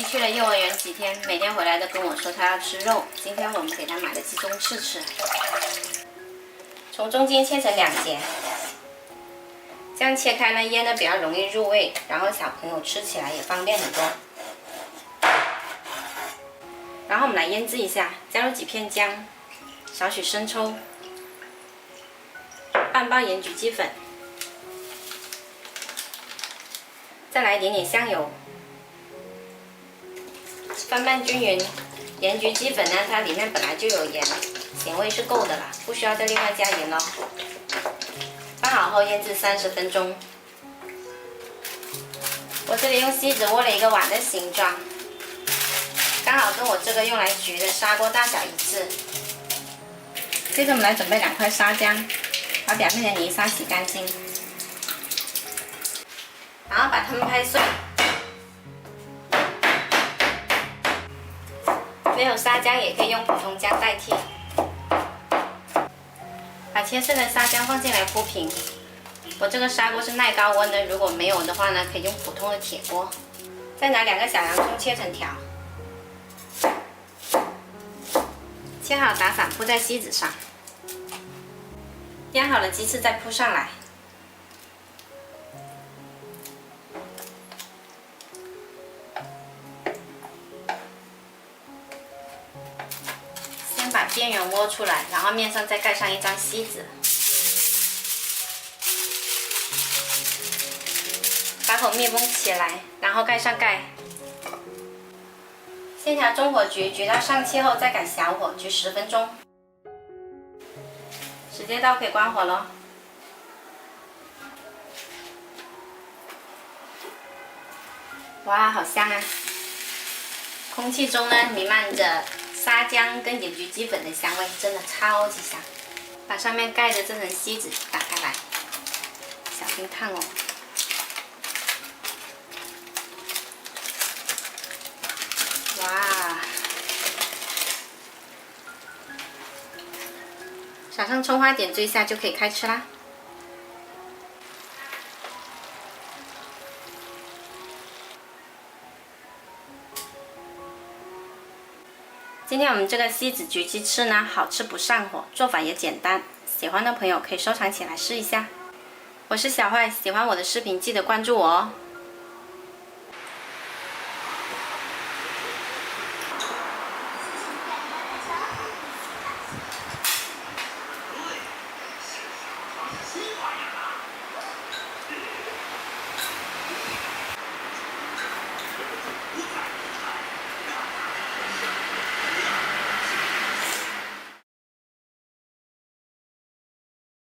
弟去了幼儿园几天，每天回来都跟我说他要吃肉。今天我们给他买了鸡中翅吃，从中间切成2节，这样切开呢，腌的比较容易入味，然后小朋友吃起来也方便很多。然后我们来腌制一下，加入几片姜，少许生抽，半包盐焗鸡粉，再来一点点香油。 翻拌均匀，盐焗鸡粉呢，它里面本来就有盐，咸味是够的啦，不需要再另外加盐咯。翻好后腌制30分钟。我这里用锡纸窝了一个碗的形状，刚好跟我这个用来焗的砂锅大小一致。接着我们来准备2块砂浆，把表面的泥沙洗干净，然后把它们拍碎。 没有砂浆也可以用普通浆代替。把切碎的砂浆放进来铺平。我这个砂锅是耐高温的，如果没有的话呢，可以用普通的铁锅。再拿2个小洋葱切成条，切好打散铺在锡纸上。腌好了鸡翅再铺上来。 把边缘窝出来，然后面上再盖上一张锡纸，把口密封起来，然后盖上盖。先调中火焗到上气后再改小火焗10分钟。时间到可以关火咯。哇，好香啊！空气中呢弥漫着 砂浆跟盐焗鸡粉的香味真的超级香，把上面盖的这层锡纸打开来，小心烫哦。哇！撒上葱花点缀下就可以开吃啦。今天我们这个锡纸焗鸡翅呢，好吃不上火，做法也简单，喜欢的朋友可以收藏起来试一下。我是小坏，喜欢我的视频记得关注我哦。